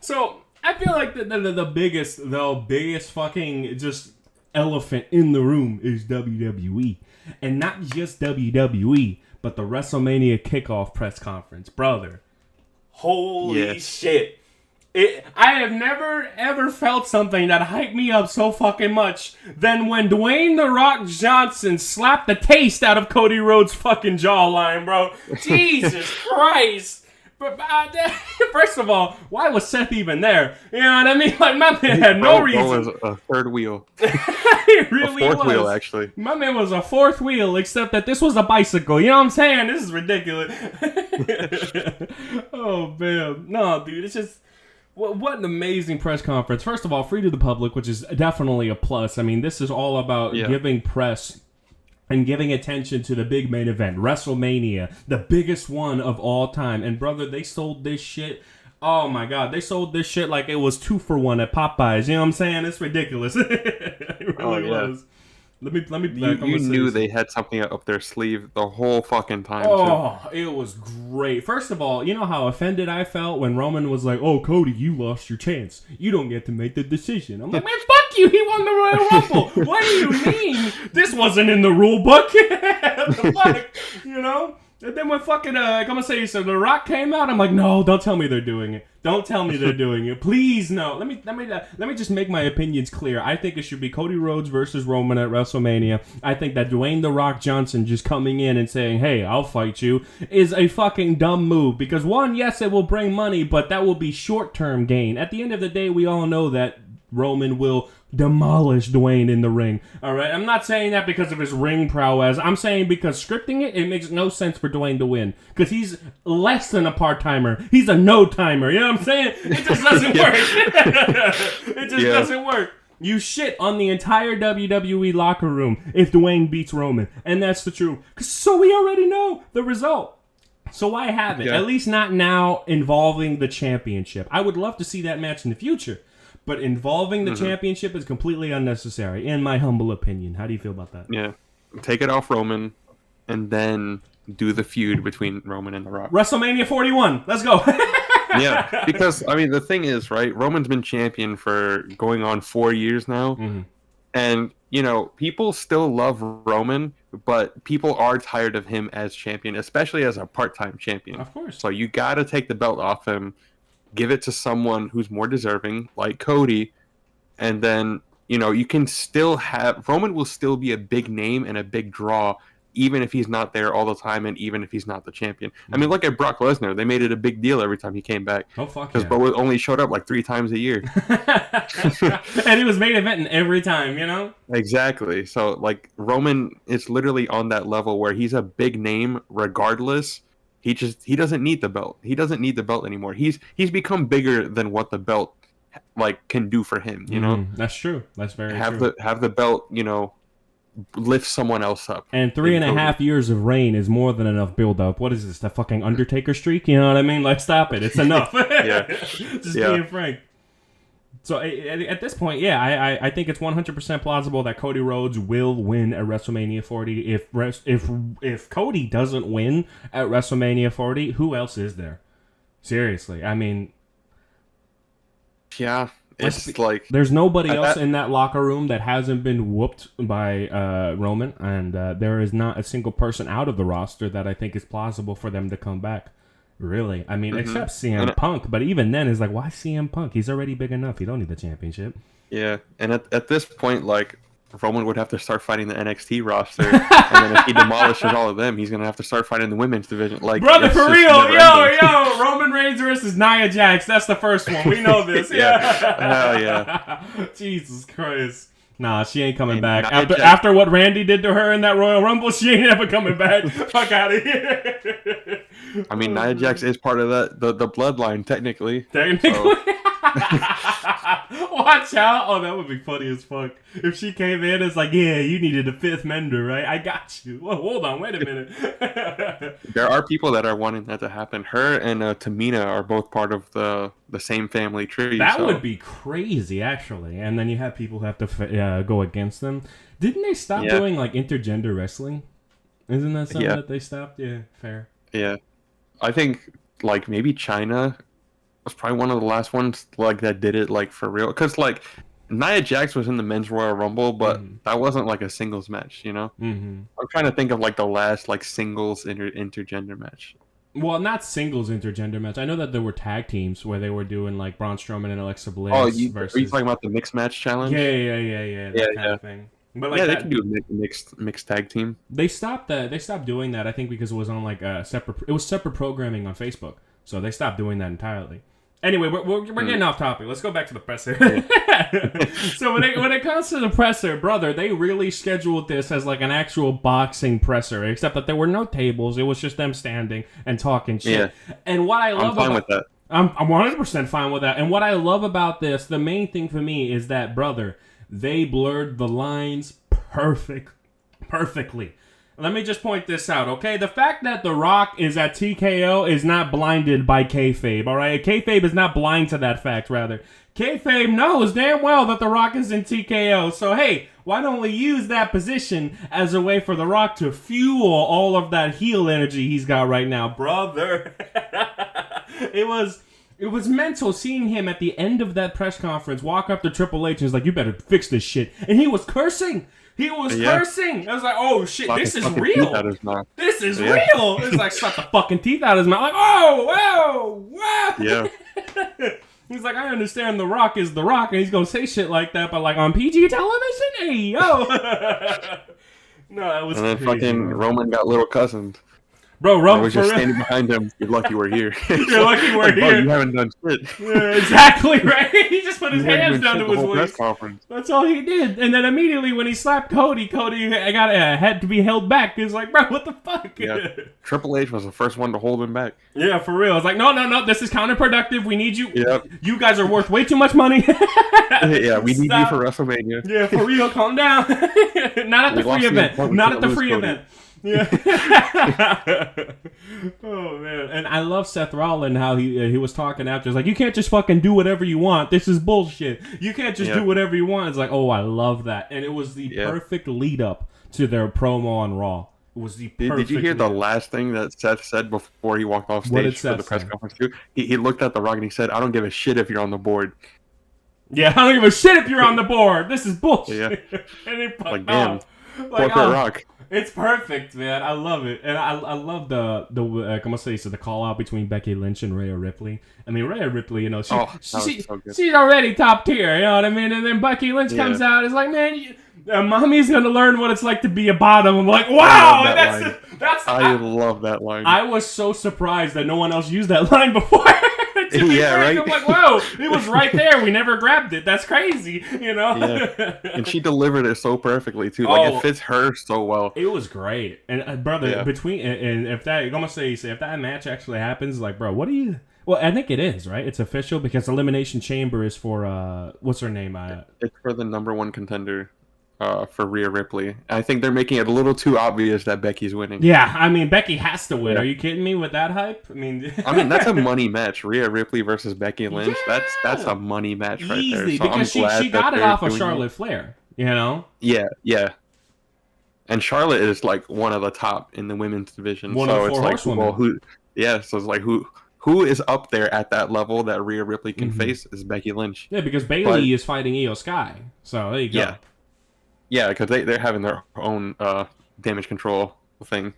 So I feel like the biggest fucking just elephant in the room is WWE, and not just WWE, but the WrestleMania kickoff press conference, brother. Holy shit! I have never ever felt something that hyped me up so fucking much than when Dwayne "The Rock" Johnson slapped the taste out of Cody Rhodes' fucking jawline, bro. Jesus Christ! But first of all, why was Seth even there? You know what I mean? Like, my man had no reason. Was a third wheel. It really a fourth wheel, actually. My man was a fourth wheel, except that this was a bicycle. You know what I'm saying? This is ridiculous. Oh, man. No, dude, it's just... What an amazing press conference. First of all, free to the public, which is definitely a plus. I mean, this is all about giving press and giving attention to the big main event, WrestleMania, the biggest one of all time. And, brother, they sold this shit. Oh, my God. They sold this shit like it was 2 for 1 at Popeyes. You know what I'm saying? It's ridiculous. It really was. Let me. You knew they had something up their sleeve the whole fucking time. Oh, it was great. First of all, you know how offended I felt when Roman was like, "Oh, Cody, you lost your chance. You don't get to make the decision." I'm like, man, fuck you. He won the Royal Rumble. What do you mean? This wasn't in the rule book. The fuck, you know? And then when fucking, I'm gonna say, so The Rock came out, I'm like, no, don't tell me they're doing it. Don't tell me they're doing it. Please, no. Let me just make my opinions clear. I think it should be Cody Rhodes versus Roman at WrestleMania. I think that Dwayne "The Rock" Johnson just coming in and saying, hey, I'll fight you, is a fucking dumb move. Because one, yes, it will bring money, but that will be short-term gain. At the end of the day, we all know that Roman will demolish Dwayne in the ring. All right, I'm not saying that because of his ring prowess. I'm saying because scripting it makes no sense for Dwayne to win because he's less than a part-timer. He's a no-timer. You know what I'm saying? It just doesn't work. It just doesn't work. You shit on the entire WWE locker room if Dwayne beats Roman, and that's the truth. So we already know the result. So why have it? At least not now involving the championship. I would love to see that match in the future. But involving the championship is completely unnecessary, in my humble opinion. How do you feel about that? Yeah. Take it off Roman, and then do the feud between Roman and The Rock. WrestleMania 41. Let's go. Yeah, because, I mean, the thing is, right, Roman's been champion for going on 4 years now. Mm-hmm. And, you know, people still love Roman, but people are tired of him as champion, especially as a part-time champion. Of course. So you got to take the belt off him. Give it to someone who's more deserving, like Cody, and then, you know, you can still have... Roman will still be a big name and a big draw, even if he's not there all the time and even if he's not the champion. I mean, look at Brock Lesnar. They made it a big deal every time he came back. Oh, fuck because Bo only showed up like 3 times a year. And he was main eventing every time, you know? Exactly. So, like, Roman is literally on that level where he's a big name regardless. He doesn't need the belt. He doesn't need the belt anymore. He's become bigger than what the belt like can do for him, you know? That's true. That's very true. Have the belt, you know, lift someone else up. And 3.5 years of reign is more than enough build up. What is this? The fucking Undertaker streak? You know what I mean? Like, stop it. It's enough. Just being frank. So at this point, yeah, I think it's 100% plausible that Cody Rhodes will win at WrestleMania 40. If Cody doesn't win at WrestleMania 40, who else is there? Seriously, I mean, yeah, it's like there's nobody else in that locker room that hasn't been whooped by Roman, and there is not a single person out of the roster that I think is plausible for them to come back. Really? I mean, except CM Punk. But even then, it's like, why CM Punk? He's already big enough. He don't need the championship. Yeah, and at this point, like, Roman would have to start fighting the NXT roster. And then if he demolishes all of them, he's going to have to start fighting the women's division. Like, brother, for real. Yo, Roman Reigns versus Nia Jax. That's the first one. We know this. Hell yeah. Jesus Christ. Nah, she ain't coming back. After what Randy did to her in that Royal Rumble, she ain't ever coming back. Fuck out of here. I mean, Nia Jax is part of the bloodline, technically. So. Watch out. Oh, that would be funny as fuck. If she came in, it's like, yeah, you needed a 5th member, right? I got you. Whoa, hold on, wait a minute. There are people that are wanting that to happen. Her and Tamina are both part of the same family tree. That would be crazy, actually. And then you have people who have to go against them. Didn't they stop doing, like, intergender wrestling? Isn't that something that they stopped? Yeah, fair. Yeah. I think, like, maybe China was probably one of the last ones like that did it like for real. Because like Nia Jax was in the men's Royal Rumble, but Mm-hmm. that wasn't like a singles match. Mm-hmm. I'm trying to think of like the last like singles intergender match. Well, not singles intergender match. I know that there were tag teams where they were doing like Braun Strowman and Alexa Oh, Bliss are you versus. talking about the mixed match Yeah, challenge? yeah, yeah, yeah, Yeah, that kind yeah, of thing. But like yeah. They can that, do a mixed tag team. they stopped that. They stopped doing that. I think because it was on like a separate. It was separate programming on Facebook, so they stopped doing that entirely. Anyway, we're getting off topic. Let's go back to the presser. So when it comes to the presser, brother, they really scheduled this as like an actual boxing presser, except that there were no tables. It was just them standing and talking shit. Yeah, And what I love I'm fine about with that. I'm 100% fine with that. And what I love about this, the main thing for me is that, brother, they blurred the lines perfectly. Let me just point this out, okay? The fact that The Rock is at TKO is not blinded by kayfabe, all right? Kayfabe is not blind to that fact, rather. Kayfabe knows damn well that The Rock is in TKO. So, hey, why don't we use that position as a way for The Rock to fuel all of that heel energy he's got right now, brother? It was mental seeing him at the end of that press conference walk up to Triple H and he's like, "You better fix this shit," and he was cursing. He was cursing. I was like, "Oh shit, this is real. This is real." It's like slap the fucking teeth out of his mouth. Like, "Oh, wow, wow." Yeah. He's like, "I understand The Rock is The Rock, and he's gonna say shit like that, but like on PG television, hey yo." No, that was. And then crazy, fucking bro. Roman got little cousin. Bro, I Roman was for just real. standing behind him. You're lucky we're here. You're lucky we're like, bro, here. you haven't done shit. Yeah, exactly, right? He just put his You haven't hands done down shit to the his whole press waist. conference. That's all he did. And then immediately when he slapped Cody had to be held back. He's like, bro, what the fuck? Yeah. Triple H was the first one to hold him back. Yeah, for real. It's like, no, this is counterproductive. We need you. Yep. You guys are worth way too much money. Yeah, we need you Stop. for WrestleMania. Yeah, for real. Calm down. Not at the free event. Not at the free event. Yeah. Oh man, and I love Seth Rollins how he was talking after. It's like, you can't just fucking do whatever you want. This is bullshit. You can't just do whatever you want. It's like, oh, I love that, and it was the perfect lead up to their promo on Raw. It was the perfect. Did you hear the last thing that Seth said before he walked off stage for the press conference too? He looked at The Rock and he said, "I don't give a shit if you're on the board." Yeah, I don't give a shit if you're on the board. This is bullshit. Yeah. And he fucked Like, damn. off. Like, Corporate Rock. It's perfect, man. I love it, and I love the call out between Becky Lynch and Rhea Ripley. I mean, Rhea Ripley, you know, she's already top tier, you know what I mean? And then Becky Lynch comes out, it's like, man, mommy's gonna learn what it's like to be a bottom. I'm like, wow, I love that line. I was so surprised that no one else used that line before. Yeah, right. I'm like, whoa, it was right there. We never grabbed it. That's crazy, you know. Yeah, and she delivered it so perfectly too. Like it fits her so well. It was great, and brother, between and if that, I'm gonna say if that match actually happens, like, bro, what do you? Well, I think it is, right? It's official because Elimination Chamber is for what's her name? It's for the #1 contender. For Rhea Ripley. I think they're making it a little too obvious that Becky's winning. Yeah, I mean, Becky has to win. Yeah. Are you kidding me with that hype? I mean, that's a money match. Rhea Ripley versus Becky Lynch. Yeah. That's a money match right there. So because she got it off of Charlotte Flair, you know? Yeah, yeah. And Charlotte is like one of the top in the women's division. One of the 4 horsewomen. Well, so it's like who is up there at that level that Rhea Ripley can face is Becky Lynch. Yeah, because Bayley is fighting Io Sky. So there you go. Yeah. Yeah, because they're having their own damage control thing.